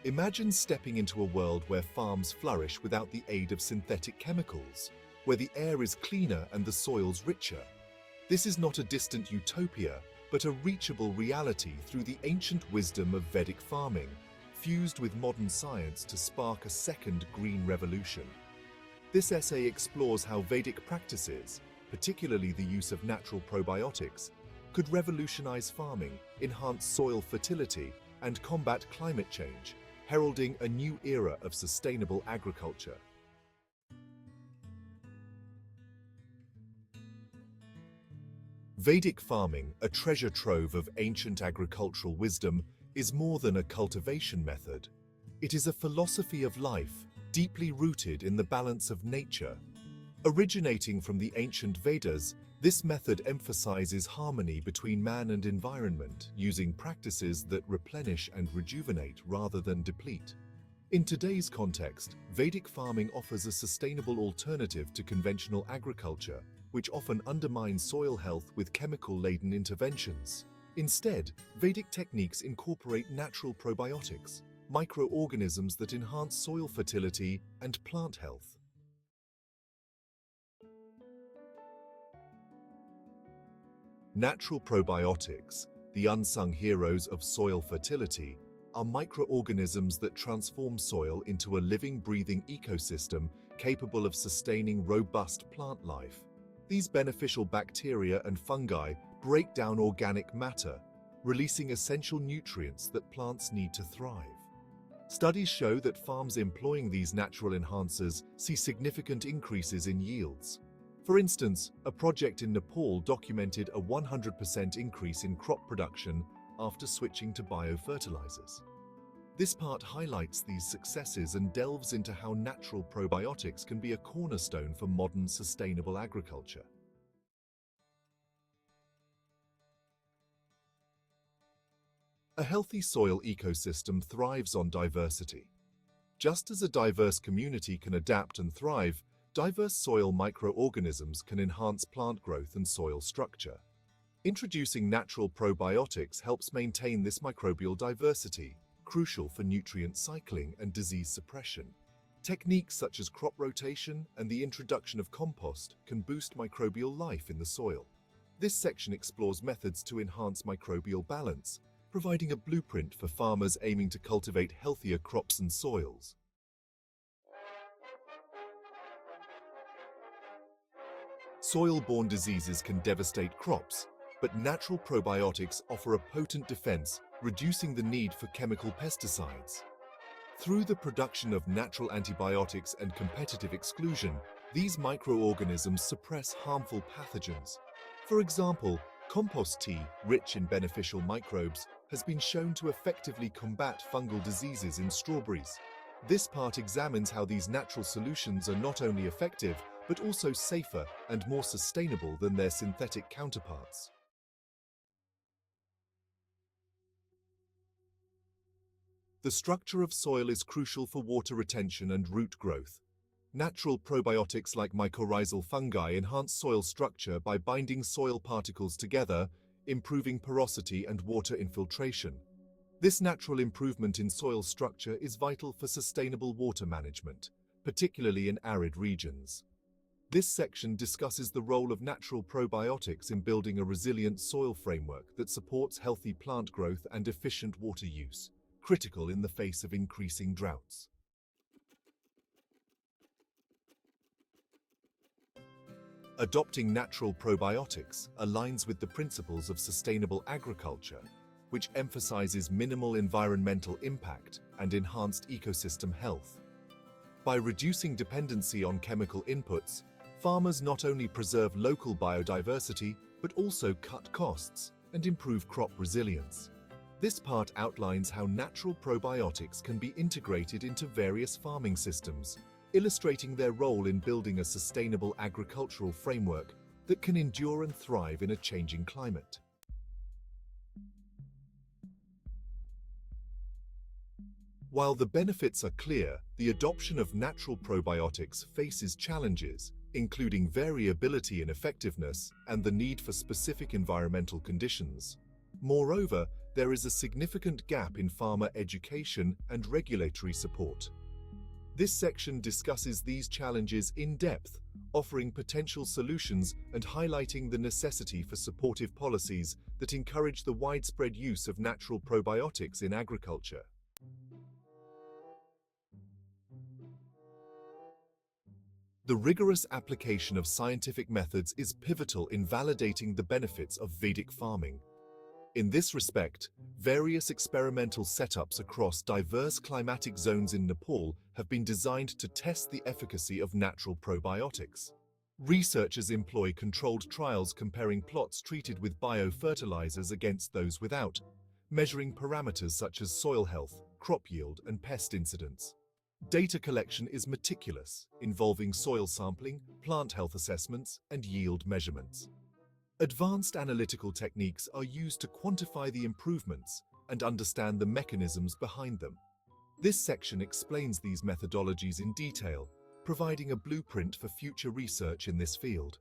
Imagine stepping into a world where farms flourish without the aid of synthetic chemicals, where the air is cleaner and the soils richer. This is not a distant utopia, but a reachable reality through the ancient wisdom of Vedic farming, fused with modern science to spark a second green revolution. This essay explores how Vedic practices, particularly the use of natural probiotics, could revolutionize farming, enhance soil fertility, and combat climate change, heralding a new era of sustainable agriculture. Vedic farming, a treasure trove of ancient agricultural wisdom, is more than a cultivation method. It is a philosophy of life, deeply rooted in the balance of nature. Originating from the ancient Vedas, this method emphasizes harmony between man and environment, using practices that replenish and rejuvenate rather than deplete. In today's context, Vedic farming offers a sustainable alternative to conventional agriculture, which often undermines soil health with chemical-laden interventions. Instead, Vedic techniques incorporate natural probiotics, microorganisms that enhance soil fertility and plant health. Natural probiotics, the unsung heroes of soil fertility, are microorganisms that transform soil into a living, breathing ecosystem capable of sustaining robust plant life. These beneficial bacteria and fungi break down organic matter, releasing essential nutrients that plants need to thrive. Studies show that farms employing these natural enhancers see significant increases in yields. For instance, a project in Nepal documented a 100% increase in crop production after switching to biofertilizers. This part highlights these successes and delves into how natural probiotics can be a cornerstone for modern sustainable agriculture. A healthy soil ecosystem thrives on diversity. Just as a diverse community can adapt and thrive, diverse soil microorganisms can enhance plant growth and soil structure. Introducing natural probiotics helps maintain this microbial diversity, crucial for nutrient cycling and disease suppression. Techniques such as crop rotation and the introduction of compost can boost microbial life in the soil. This section explores methods to enhance microbial balance, providing a blueprint for farmers aiming to cultivate healthier crops and soils. Soil-borne diseases can devastate crops, but natural probiotics offer a potent defense, reducing the need for chemical pesticides. Through the production of natural antibiotics and competitive exclusion, these microorganisms suppress harmful pathogens. For example, compost tea, rich in beneficial microbes, has been shown to effectively combat fungal diseases in strawberries. This part examines how these natural solutions are not only effective, but also safer and more sustainable than their synthetic counterparts. The structure of soil is crucial for water retention and root growth. Natural probiotics like mycorrhizal fungi enhance soil structure by binding soil particles together, improving porosity and water infiltration. This natural improvement in soil structure is vital for sustainable water management, particularly in arid regions. This section discusses the role of natural probiotics in building a resilient soil framework that supports healthy plant growth and efficient water use, critical in the face of increasing droughts. Adopting natural probiotics aligns with the principles of sustainable agriculture, which emphasizes minimal environmental impact and enhanced ecosystem health. By reducing dependency on chemical inputs, farmers not only preserve local biodiversity, but also cut costs and improve crop resilience. This part outlines how natural probiotics can be integrated into various farming systems, illustrating their role in building a sustainable agricultural framework that can endure and thrive in a changing climate. While the benefits are clear, the adoption of natural probiotics faces challenges, including variability in effectiveness and the need for specific environmental conditions. Moreover, there is a significant gap in farmer education and regulatory support. This section discusses these challenges in depth, offering potential solutions and highlighting the necessity for supportive policies that encourage the widespread use of natural probiotics in agriculture. The rigorous application of scientific methods is pivotal in validating the benefits of Vedic farming. In this respect, various experimental setups across diverse climatic zones in Nepal have been designed to test the efficacy of natural probiotics. Researchers employ controlled trials comparing plots treated with biofertilizers against those without, measuring parameters such as soil health, crop yield, and pest incidence. Data collection is meticulous, involving soil sampling, plant health assessments, and yield measurements. Advanced analytical techniques are used to quantify the improvements and understand the mechanisms behind them. This section explains these methodologies in detail, providing a blueprint for future research in this field.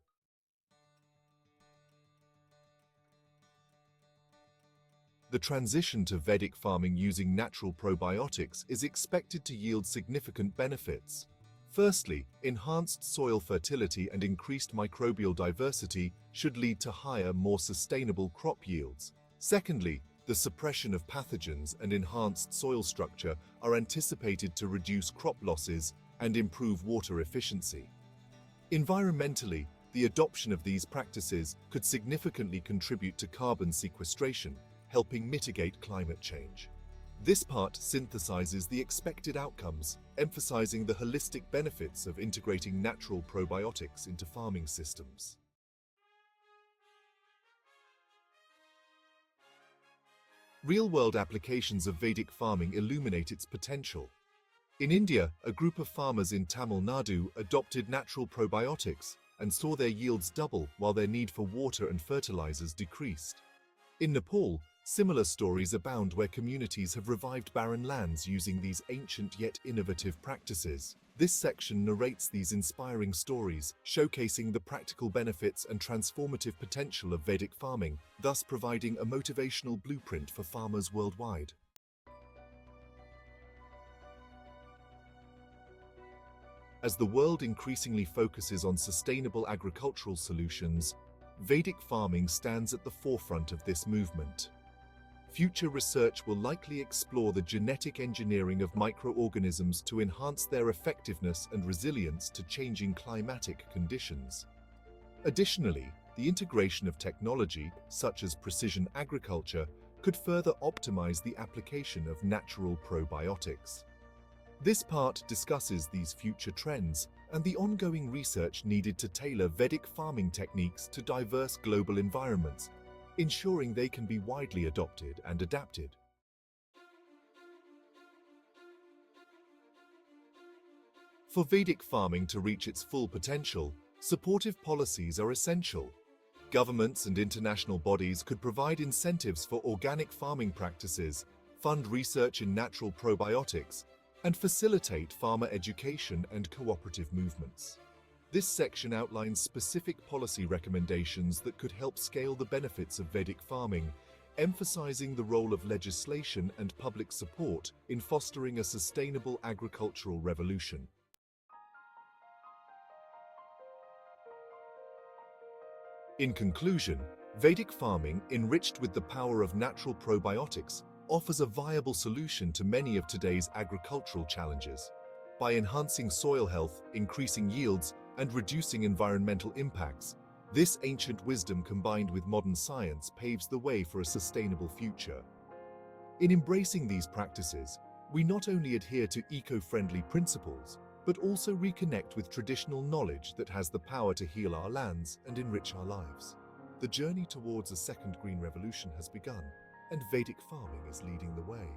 The transition to Vedic farming using natural probiotics is expected to yield significant benefits. Firstly, enhanced soil fertility and increased microbial diversity should lead to higher, more sustainable crop yields. Secondly, the suppression of pathogens and enhanced soil structure are anticipated to reduce crop losses and improve water efficiency. Environmentally, the adoption of these practices could significantly contribute to carbon sequestration, helping mitigate climate change. This part synthesizes the expected outcomes, emphasizing the holistic benefits of integrating natural probiotics into farming systems. Real-world applications of Vedic farming illuminate its potential. In India, a group of farmers in Tamil Nadu adopted natural probiotics and saw their yields double while their need for water and fertilizers decreased. In Nepal, similar stories abound where communities have revived barren lands using these ancient yet innovative practices. This section narrates these inspiring stories, showcasing the practical benefits and transformative potential of Vedic farming, thus providing a motivational blueprint for farmers worldwide. As the world increasingly focuses on sustainable agricultural solutions, Vedic farming stands at the forefront of this movement. Future research will likely explore the genetic engineering of microorganisms to enhance their effectiveness and resilience to changing climatic conditions. Additionally, the integration of technology, such as precision agriculture, could further optimize the application of natural probiotics. This part discusses these future trends and the ongoing research needed to tailor Vedic farming techniques to diverse global environments, ensuring they can be widely adopted and adapted. For Vedic farming to reach its full potential, supportive policies are essential. Governments and international bodies could provide incentives for organic farming practices, fund research in natural probiotics, and facilitate farmer education and cooperative movements. This section outlines specific policy recommendations that could help scale the benefits of Vedic farming, emphasizing the role of legislation and public support in fostering a sustainable agricultural revolution. In conclusion, Vedic farming, enriched with the power of natural probiotics, offers a viable solution to many of today's agricultural challenges. By enhancing soil health, increasing yields, and reducing environmental impacts, this ancient wisdom combined with modern science paves the way for a sustainable future. In embracing these practices, we not only adhere to eco-friendly principles, but also reconnect with traditional knowledge that has the power to heal our lands and enrich our lives. The journey towards a second green revolution has begun, and Vedic farming is leading the way.